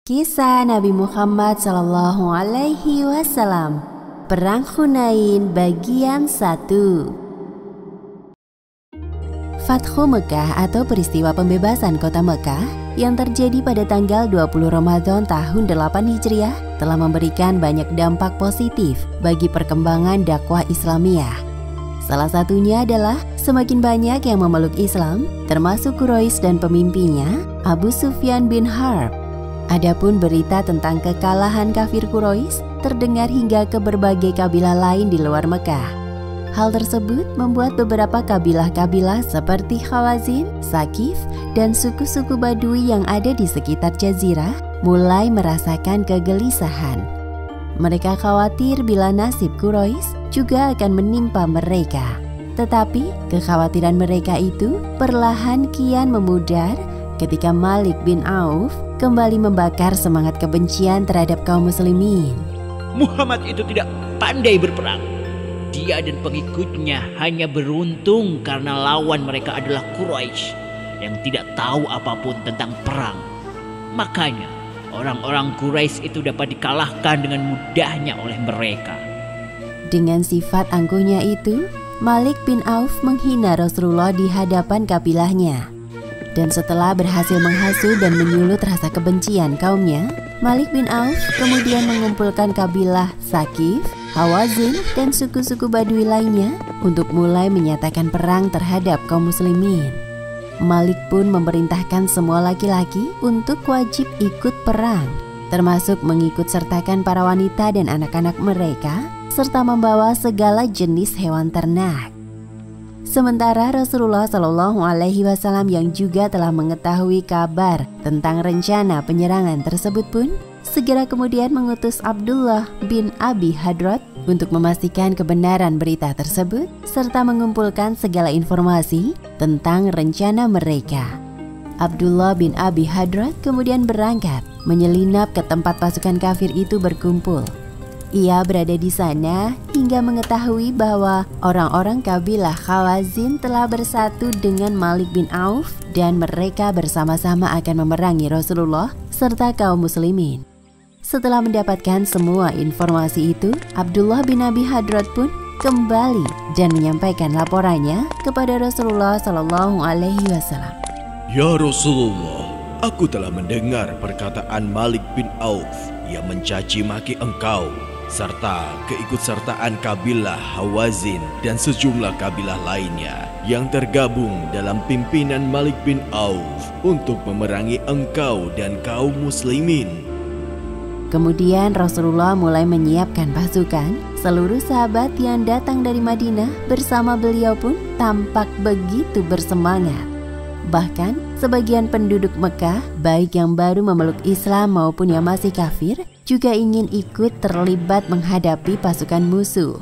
Kisah Nabi Muhammad SAW, Perang Hunain bagian 1. Fathu Mekah atau peristiwa pembebasan kota Mekah yang terjadi pada tanggal 20 Ramadan tahun 8 Hijriah telah memberikan banyak dampak positif bagi perkembangan dakwah Islamiyah. Salah satunya adalah semakin banyak yang memeluk Islam, termasuk Quraisy dan pemimpinnya, Abu Sufyan bin Harb. Adapun berita tentang kekalahan kafir Quraisy terdengar hingga ke berbagai kabilah lain di luar Mekah. Hal tersebut membuat beberapa kabilah-kabilah seperti Hawazin, Sakif, dan suku-suku Badui yang ada di sekitar Jazirah mulai merasakan kegelisahan. Mereka khawatir bila nasib Quraisy juga akan menimpa mereka. Tetapi kekhawatiran mereka itu perlahan kian memudar ketika Malik bin Auf kembali membakar semangat kebencian terhadap kaum muslimin. Muhammad itu tidak pandai berperang. Dia dan pengikutnya hanya beruntung karena lawan mereka adalah Quraisy yang tidak tahu apapun tentang perang. Makanya orang-orang Quraisy itu dapat dikalahkan dengan mudahnya oleh mereka. Dengan sifat angkuhnya itu, Malik bin Auf menghina Rasulullah di hadapan kabilahnya. Dan setelah berhasil menghasut dan menyulut rasa kebencian kaumnya, Malik bin Auf kemudian mengumpulkan kabilah Sakif, Hawazin, dan suku-suku Badui lainnya untuk mulai menyatakan perang terhadap kaum muslimin. Malik pun memerintahkan semua laki-laki untuk wajib ikut perang, termasuk mengikut sertakan para wanita dan anak-anak mereka, serta membawa segala jenis hewan ternak. Sementara Rasulullah SAW yang juga telah mengetahui kabar tentang rencana penyerangan tersebut pun segera kemudian mengutus Abdullah bin Abi Hadrat untuk memastikan kebenaran berita tersebut serta mengumpulkan segala informasi tentang rencana mereka. Abdullah bin Abi Hadrat kemudian berangkat menyelinap ke tempat pasukan kafir itu berkumpul. Ia berada di sana hingga mengetahui bahwa orang-orang kabilah Hawazin telah bersatu dengan Malik bin Auf dan mereka bersama-sama akan memerangi Rasulullah serta kaum muslimin. Setelah mendapatkan semua informasi itu, Abdullah bin Abi Hadrat pun kembali dan menyampaikan laporannya kepada Rasulullah SAW. Ya Rasulullah, aku telah mendengar perkataan Malik bin Auf yang mencaci maki engkau serta keikutsertaan kabilah Hawazin dan sejumlah kabilah lainnya yang tergabung dalam pimpinan Malik bin Auf untuk memerangi engkau dan kaum muslimin. Kemudian Rasulullah mulai menyiapkan pasukan. Seluruh sahabat yang datang dari Madinah bersama beliau pun tampak begitu bersemangat. Bahkan sebagian penduduk Mekah, baik yang baru memeluk Islam maupun yang masih kafir, juga ingin ikut terlibat menghadapi pasukan musuh.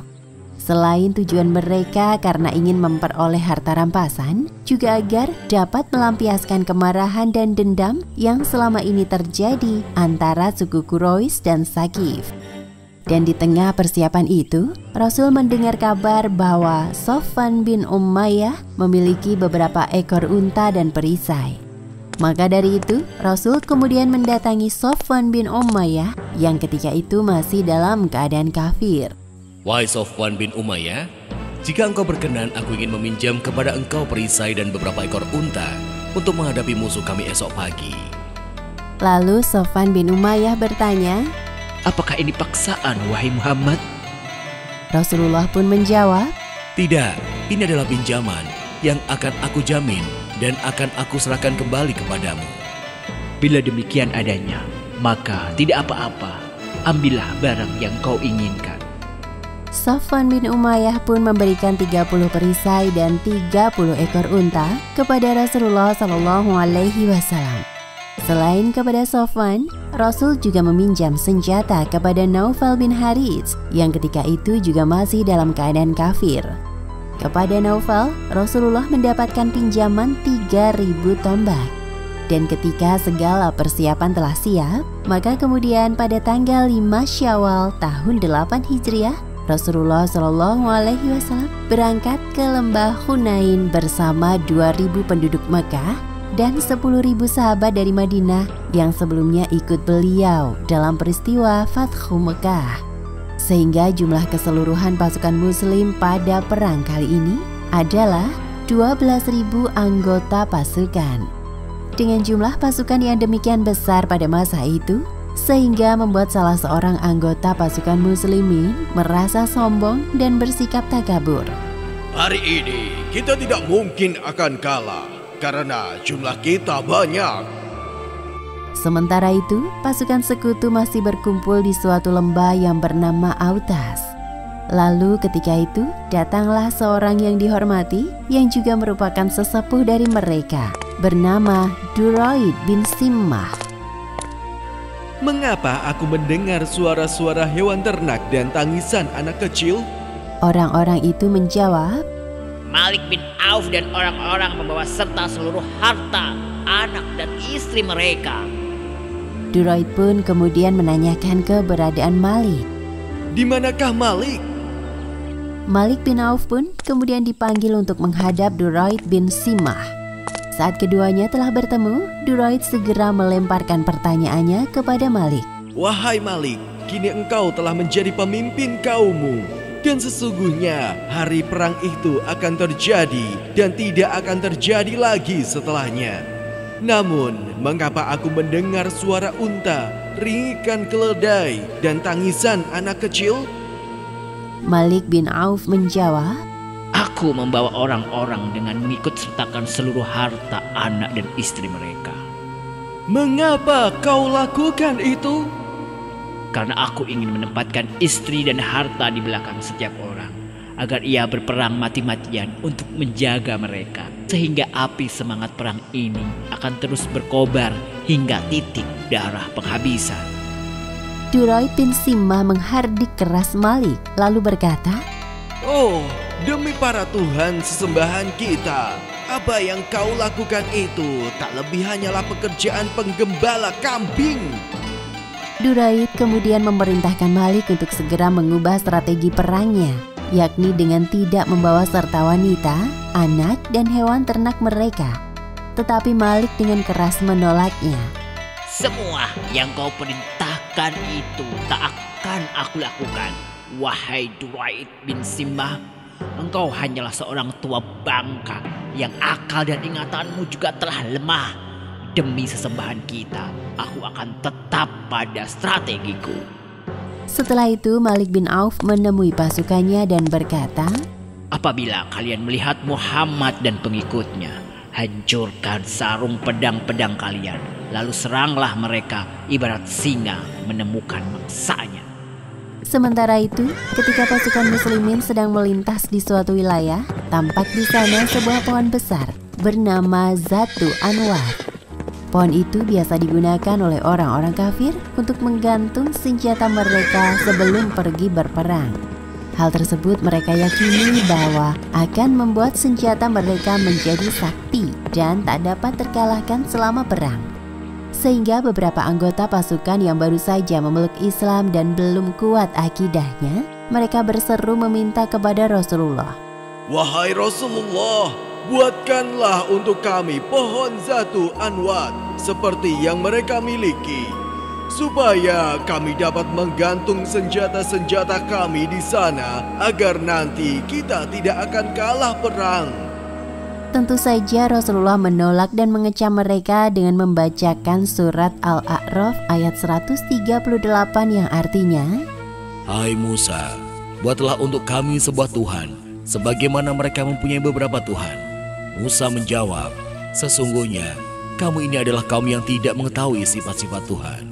Selain tujuan mereka karena ingin memperoleh harta rampasan, juga agar dapat melampiaskan kemarahan dan dendam yang selama ini terjadi antara suku Quraisy dan Sakif. Dan di tengah persiapan itu, Rasul mendengar kabar bahwa Sofwan bin Umayyah memiliki beberapa ekor unta dan perisai. Maka dari itu, Rasul kemudian mendatangi Sofwan bin Umayyah yang ketika itu masih dalam keadaan kafir. Wahai Sofwan bin Umayyah, jika engkau berkenan, aku ingin meminjam kepada engkau perisai dan beberapa ekor unta untuk menghadapi musuh kami esok pagi. Lalu Sofwan bin Umayyah bertanya, Apakah ini paksaan, wahai Muhammad? Rasulullah pun menjawab, Tidak, ini adalah pinjaman yang akan aku jamin dan akan aku serahkan kembali kepadamu. Bila demikian adanya, maka tidak apa-apa. Ambillah barang yang kau inginkan. Sofwan bin Umayyah pun memberikan 30 perisai dan 30 ekor unta kepada Rasulullah SAW. Selain kepada Sofwan, Rasul juga meminjam senjata kepada Naufal bin Harits yang ketika itu juga masih dalam keadaan kafir. Kepada Naufal, Rasulullah mendapatkan pinjaman 3.000 tombak. Dan ketika segala persiapan telah siap, maka kemudian pada tanggal 5 Syawal tahun 8 Hijriah, Rasulullah Shallallahu Alaihi Wasallam berangkat ke lembah Hunain bersama 2.000 penduduk Mekah dan 10.000 sahabat dari Madinah yang sebelumnya ikut beliau dalam peristiwa Fathu Mekah. Sehingga jumlah keseluruhan pasukan Muslim pada perang kali ini adalah 12.000 anggota pasukan. Dengan jumlah pasukan yang demikian besar pada masa itu, sehingga membuat salah seorang anggota pasukan muslimin merasa sombong dan bersikap takabur. Hari ini kita tidak mungkin akan kalah karena jumlah kita banyak. Sementara itu, pasukan sekutu masih berkumpul di suatu lembah yang bernama Autas. Lalu ketika itu, datanglah seorang yang dihormati yang juga merupakan sesepuh dari mereka, bernama Duraid bin Simmah. Mengapa aku mendengar suara-suara hewan ternak dan tangisan anak kecil? Orang-orang itu menjawab, Malik bin Auf dan orang-orang membawa serta seluruh harta, anak dan istri mereka. Duraid pun kemudian menanyakan keberadaan Malik. Di manakah Malik? Malik bin Auf pun kemudian dipanggil untuk menghadap Duraid bin Simmah. Saat keduanya telah bertemu, Duraid segera melemparkan pertanyaannya kepada Malik. Wahai Malik, kini engkau telah menjadi pemimpin kaummu. Dan sesungguhnya hari perang itu akan terjadi dan tidak akan terjadi lagi setelahnya. Namun, mengapa aku mendengar suara unta, ringikan keledai, dan tangisan anak kecil? Malik bin Auf menjawab, Aku membawa orang-orang dengan mengikut sertakan seluruh harta, anak dan istri mereka. Mengapa kau lakukan itu? Karena aku ingin menempatkan istri dan harta di belakang setiap orang, agar ia berperang mati-matian untuk menjaga mereka, sehingga api semangat perang ini akan terus berkobar hingga titik darah penghabisan. Duraid bin Simmah menghardik keras Malik, lalu berkata, Oh, demi para Tuhan sesembahan kita, apa yang kau lakukan itu tak lebih hanyalah pekerjaan penggembala kambing. Duraid kemudian memerintahkan Malik untuk segera mengubah strategi perangnya, yakni dengan tidak membawa serta wanita, anak, dan hewan ternak mereka. Tetapi Malik dengan keras menolaknya. Semua yang kau perintahkan itu tak akan aku lakukan. Wahai Duraid bin Simmah, engkau hanyalah seorang tua bangka yang akal dan ingatanmu juga telah lemah. Demi sesembahan kita, aku akan tetap pada strategiku. Setelah itu Malik bin Auf menemui pasukannya dan berkata, Apabila kalian melihat Muhammad dan pengikutnya, hancurkan sarung pedang-pedang kalian, lalu seranglah mereka ibarat singa menemukan mangsanya. Sementara itu, ketika pasukan muslimin sedang melintas di suatu wilayah, tampak di sana sebuah pohon besar bernama Zatu Anwar. Pohon itu biasa digunakan oleh orang-orang kafir untuk menggantung senjata mereka sebelum pergi berperang. Hal tersebut mereka yakini bahwa akan membuat senjata mereka menjadi sakti dan tak dapat terkalahkan selama perang. Sehingga beberapa anggota pasukan yang baru saja memeluk Islam dan belum kuat akidahnya, mereka berseru meminta kepada Rasulullah. Wahai Rasulullah, buatkanlah untuk kami pohon Zatu Anwar seperti yang mereka miliki, supaya kami dapat menggantung senjata-senjata kami di sana agar nanti kita tidak akan kalah perang. Tentu saja Rasulullah menolak dan mengecam mereka dengan membacakan surat Al-A'raf ayat 138 yang artinya, Hai Musa, buatlah untuk kami sebuah Tuhan, sebagaimana mereka mempunyai beberapa Tuhan. Musa menjawab, sesungguhnya kamu ini adalah kaum yang tidak mengetahui sifat-sifat Tuhan.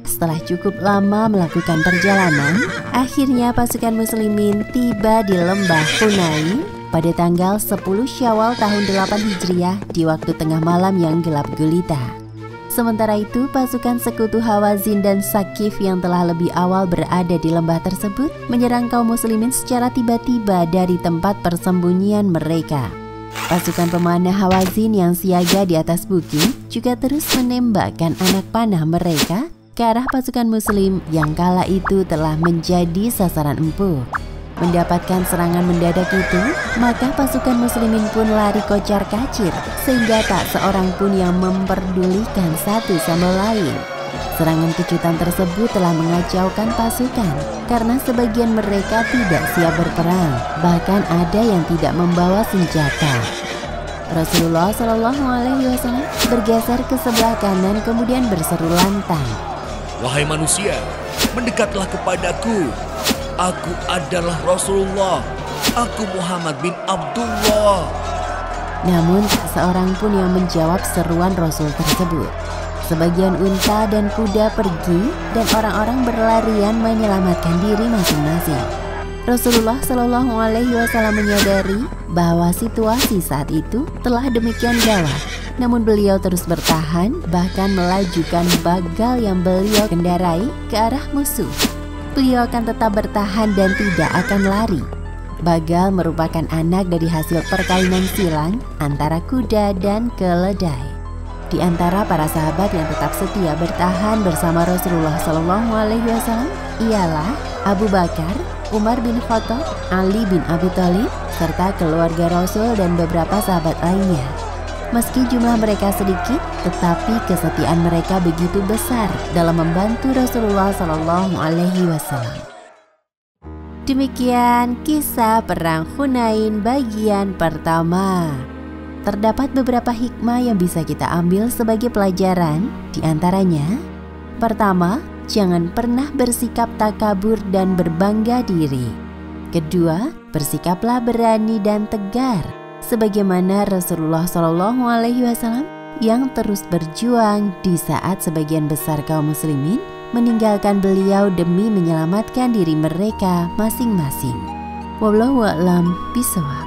Setelah cukup lama melakukan perjalanan, akhirnya pasukan muslimin tiba di lembah Hunain pada tanggal 10 Syawal tahun 8 Hijriah di waktu tengah malam yang gelap gulita. Sementara itu, pasukan sekutu Hawazin dan Sakif yang telah lebih awal berada di lembah tersebut menyerang kaum muslimin secara tiba-tiba dari tempat persembunyian mereka. Pasukan pemanah Hawazin yang siaga di atas bukit juga terus menembakkan anak panah mereka ke arah pasukan muslim yang kala itu telah menjadi sasaran empuk. Mendapatkan serangan mendadak itu, maka pasukan muslimin pun lari kocar-kacir sehingga tak seorang pun yang memperdulikan satu sama lain. Serangan kejutan tersebut telah mengacaukan pasukan karena sebagian mereka tidak siap berperang, bahkan ada yang tidak membawa senjata. Rasulullah Shallallahu Alaihi Wasallam bergeser ke sebelah kanan kemudian berseru lantang, "Wahai manusia, mendekatlah kepadaku. Aku adalah Rasulullah. Aku Muhammad bin Abdullah." Namun tak seorang pun yang menjawab seruan Rasul tersebut. Sebagian unta dan kuda pergi dan orang-orang berlarian menyelamatkan diri masing-masing. Rasulullah Shallallahu Alaihi Wasallam menyadari bahwa situasi saat itu telah demikian gawat. Namun beliau terus bertahan, bahkan melajukan bagal yang beliau kendarai ke arah musuh. Beliau akan tetap bertahan dan tidak akan lari. Bagal merupakan anak dari hasil perkawinan silang antara kuda dan keledai. Di antara para sahabat yang tetap setia bertahan bersama Rasulullah Shallallahu Alaihi Wasallam ialah Abu Bakar, Umar bin Khattab, Ali bin Abi Thalib, serta keluarga Rasul dan beberapa sahabat lainnya. Meski jumlah mereka sedikit, tetapi kesetiaan mereka begitu besar dalam membantu Rasulullah Shallallahu Alaihi Wasallam. Demikian kisah Perang Hunain bagian pertama. Terdapat beberapa hikmah yang bisa kita ambil sebagai pelajaran. Di antaranya, pertama, jangan pernah bersikap takabur dan berbangga diri. Kedua, bersikaplah berani dan tegar, sebagaimana Rasulullah Shallallahu Alaihi Wasallam yang terus berjuang di saat sebagian besar kaum muslimin meninggalkan beliau demi menyelamatkan diri mereka masing-masing. Wallahu a'lam bishawab.